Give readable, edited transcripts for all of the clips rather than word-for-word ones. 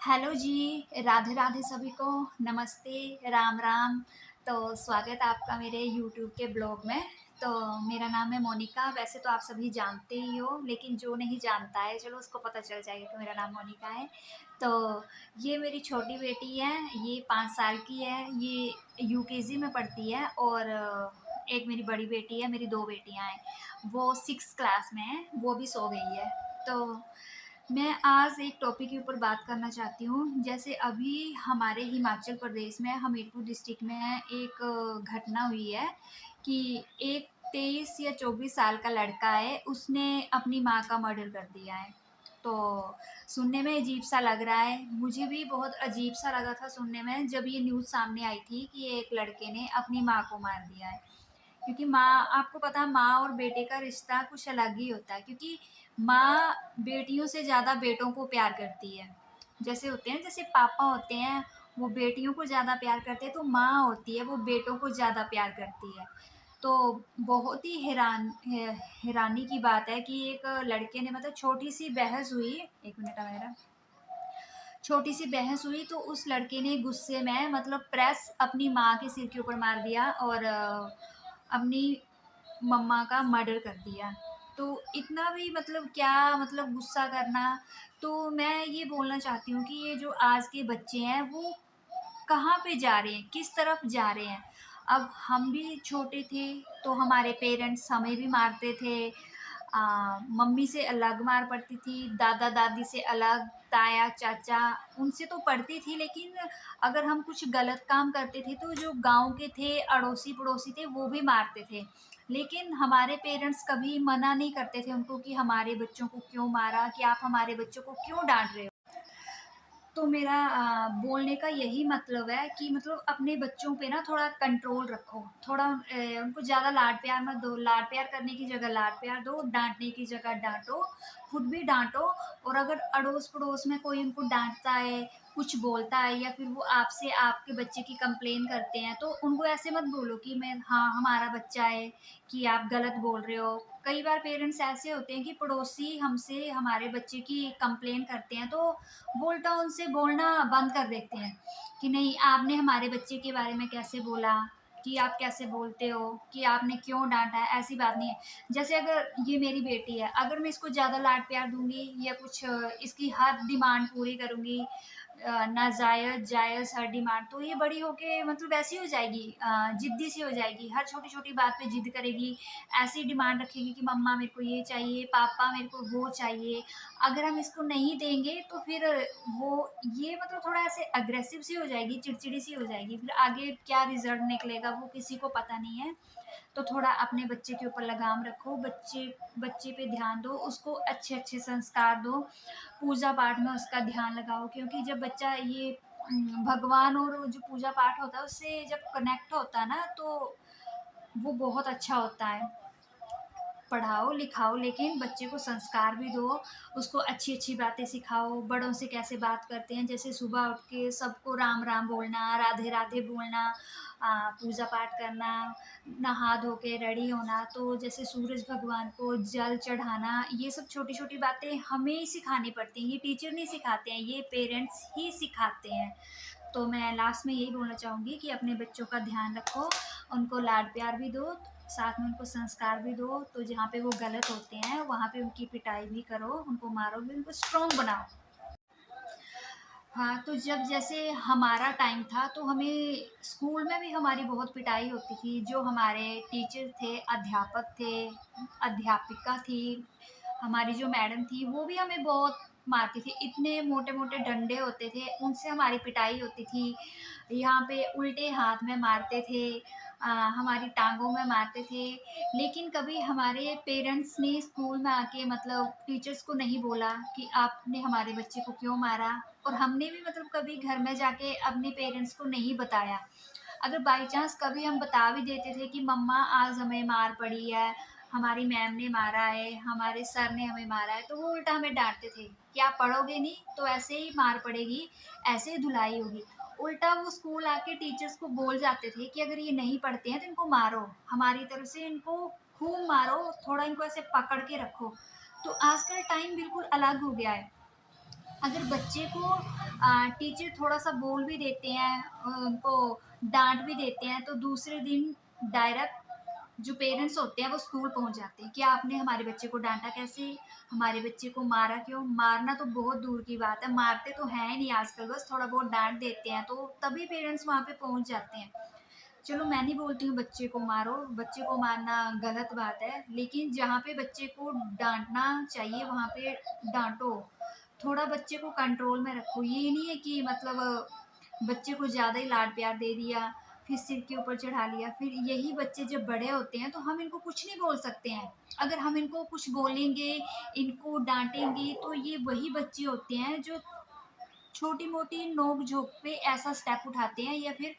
Hello जी, राधे राधे सभी को, नमस्ते, राम राम। तो स्वागत है आपका मेरे यूट्यूब के ब्लॉग में। तो मेरा नाम है मोनिका। वैसे तो आप सभी जानते ही हो, लेकिन जो नहीं जानता है चलो उसको पता चल जाएगा कि मेरा नाम मोनिका है। तो ये मेरी छोटी बेटी है, ये 5 साल की है, ये यूकेजी में पढ़ती है। और एक मेरी बड़ी बेटी है, मेरी 2 बेटियाँ हैं, वो 6th क्लास में है, वो भी सो गई है। तो मैं आज एक टॉपिक के ऊपर बात करना चाहती हूँ। जैसे अभी हमारे हिमाचल प्रदेश में हमीरपुर डिस्ट्रिक्ट में एक घटना हुई है कि एक 23 या 24 साल का लड़का है, उसने अपनी माँ का मर्डर कर दिया है। तो सुनने में अजीब सा लग रहा है, मुझे भी बहुत अजीब सा लगा था सुनने में जब ये न्यूज़ सामने आई थी कि एक लड़के ने अपनी माँ को मार दिया है। क्योंकि माँ, आपको पता है, माँ और बेटे का रिश्ता कुछ अलग ही होता है। क्योंकि माँ बेटियों से ज़्यादा बेटों को प्यार करती है। जैसे होते हैं, जैसे पापा होते हैं वो बेटियों को ज़्यादा प्यार करते हैं, तो माँ होती है वो बेटों को ज़्यादा प्यार करती है। तो बहुत ही हैरानी की बात है कि एक लड़के ने, मतलब छोटी सी बहस हुई, एक मिनट है मेरा, छोटी सी बहस हुई तो उस लड़के ने गुस्से में, मतलब प्रेस अपनी माँ के सिर के ऊपर मार दिया और अपनी मम्मा का मर्डर कर दिया। तो इतना भी, मतलब क्या, मतलब गुस्सा करना। तो मैं ये बोलना चाहती हूँ कि ये जो आज के बच्चे हैं वो कहाँ पे जा रहे हैं, किस तरफ जा रहे हैं। अब हम भी छोटे थे तो हमारे पेरेंट्स हमें भी मारते थे। मम्मी से अलग मार पड़ती थी, दादा दादी से अलग, ताया चाचा उनसे तो पड़ती थी। लेकिन अगर हम कुछ गलत काम करते थे तो जो गांव के थे, अड़ोसी पड़ोसी थे, वो भी मारते थे। लेकिन हमारे पेरेंट्स कभी मना नहीं करते थे उनको कि हमारे बच्चों को क्यों मारा, कि आप हमारे बच्चों को क्यों डांट रहे हो। तो मेरा बोलने का यही मतलब है कि मतलब अपने बच्चों पे ना थोड़ा कंट्रोल रखो, थोड़ा उनको ज़्यादा लाड प्यार मत दो। लाड प्यार करने की जगह लाड प्यार दो, डांटने की जगह डांटो, खुद भी डांटो। और अगर अड़ोस पड़ोस में कोई उनको डांटता है, कुछ बोलता है, या फिर वो आपसे आपके बच्चे की कंप्लेन करते हैं, तो उनको ऐसे मत बोलो कि मैं, हाँ हमारा बच्चा है, कि आप गलत बोल रहे हो। कई बार पेरेंट्स ऐसे होते हैं कि पड़ोसी हमसे हमारे बच्चे की कंप्लेन करते हैं, तो वो उल्टा उनसे बोलना बंद कर देते हैं कि नहीं, आपने हमारे बच्चे के बारे में कैसे बोला, कि आप कैसे बोलते हो, कि आपने क्यों डांटा है। ऐसी बात नहीं है। जैसे अगर ये मेरी बेटी है, अगर मैं इसको ज़्यादा लाड प्यार दूंगी या कुछ इसकी हर डिमांड पूरी करूंगी, नाजायज़ जायज़ हर डिमांड, तो ये बड़ी होके मतलब ऐसी हो जाएगी, जिद्दी सी हो जाएगी, हर छोटी छोटी बात पे जिद करेगी। ऐसी डिमांड रखेगी कि मम्मा मेरे को ये चाहिए, पापा मेरे को वो चाहिए। अगर हम इसको नहीं देंगे तो फिर वो, ये मतलब थोड़ा ऐसे अग्रेसिव सी हो जाएगी, चिड़चिड़ी सी हो जाएगी। फिर आगे क्या रिजल्ट निकलेगा वो किसी को पता नहीं है। तो थोड़ा अपने बच्चे के ऊपर लगाम रखो, बच्चे बच्चे पे ध्यान दो, उसको अच्छे अच्छे संस्कार दो, पूजा पाठ में उसका ध्यान लगाओ। क्योंकि जब बच्चा ये भगवान और जो पूजा पाठ होता है उससे जब कनेक्ट होता है ना, तो वो बहुत अच्छा होता है। पढ़ाओ लिखाओ, लेकिन बच्चे को संस्कार भी दो, उसको अच्छी अच्छी बातें सिखाओ। बड़ों से कैसे बात करते हैं, जैसे सुबह उठ के सबको राम राम बोलना, राधे राधे बोलना, पूजा पाठ करना, नहा धो के रेडी होना, तो जैसे सूरज भगवान को जल चढ़ाना, ये सब छोटी छोटी बातें हमें ही सिखानी पड़ती हैं। ये टीचर नहीं सिखाते हैं, ये पेरेंट्स ही सिखाते हैं। तो मैं लास्ट में यही बोलना चाहूँगी कि अपने बच्चों का ध्यान रखो, उनको लाड प्यार भी दो, साथ में उनको संस्कार भी दो। तो जहाँ पे वो गलत होते हैं वहाँ पे उनकी पिटाई भी करो, उनको मारो भी, उनको स्ट्रॉन्ग बनाओ। हाँ, तो जब जैसे हमारा टाइम था तो हमें स्कूल में भी हमारी बहुत पिटाई होती थी। जो हमारे टीचर थे, अध्यापक थे, अध्यापिका थी, हमारी जो मैडम थी, वो भी हमें बहुत मारती थी। इतने मोटे मोटे डंडे होते थे, उनसे हमारी पिटाई होती थी। यहाँ पे उल्टे हाथ में मारते थे, हमारी टांगों में मारते थे। लेकिन कभी हमारे पेरेंट्स ने स्कूल में आके, मतलब टीचर्स को नहीं बोला कि आपने हमारे बच्चे को क्यों मारा। और हमने भी मतलब कभी घर में जाके अपने पेरेंट्स को नहीं बताया। अगर बाई चांस कभी हम बता भी देते थे कि मम्मा आज हमें मार पड़ी है, हमारी मैम ने मारा है, हमारे सर ने हमें मारा है, तो वो उल्टा हमें डांटते थे कि आप पढ़ोगे नहीं तो ऐसे ही मार पड़ेगी, ऐसे ही धुलाई होगी। उल्टा वो स्कूल आके टीचर्स को बोल जाते थे कि अगर ये नहीं पढ़ते हैं तो इनको मारो, हमारी तरफ से इनको खूब मारो, थोड़ा इनको ऐसे पकड़ के रखो। तो आजकल टाइम बिल्कुल अलग हो गया है। अगर बच्चे को टीचर थोड़ा-सा बोल भी देते हैं, उनको डाँट भी देते हैं, तो दूसरे दिन डायरेक्ट जो पेरेंट्स होते हैं वो स्कूल पहुँच जाते हैं कि आपने हमारे बच्चे को डाँटा कैसे? हमारे बच्चे को मारा क्यों? मारना तो बहुत दूर की बात है, मारते तो हैं ही नहीं आजकल, बस थोड़ा बहुत डाँट देते हैं, तो तभी पेरेंट्स वहाँ पे पहुँच जाते हैं। चलो मैं नहीं बोलती हूँ बच्चे को मारो, बच्चे को मारना गलत बात है, लेकिन जहाँ पे बच्चे को डाँटना चाहिए वहाँ पे डाँटो। थोड़ा बच्चे को कंट्रोल में रखो। ये नहीं है कि मतलब बच्चे को ज़्यादा ही लाड प्यार दे दिया, फिर सिर के ऊपर चढ़ा लिया, फिर यही बच्चे जब बड़े होते हैं तो हम इनको कुछ नहीं बोल सकते हैं। अगर हम इनको कुछ बोलेंगे, इनको डाँटेंगे, तो ये वही बच्चे होते हैं जो छोटी-मोटी नोक-झोंक पे ऐसा स्टेप उठाते हैं या फिर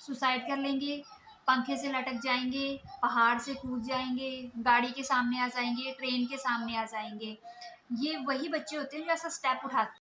सुसाइड कर लेंगे, पंखे से लटक जाएँगे, पहाड़ से कूद जाएँगे, गाड़ी के सामने आ जाएँगे, ट्रेन के सामने आ जाएँगे। ये वही बच्चे होते हैं जो ऐसा स्टेप उठाते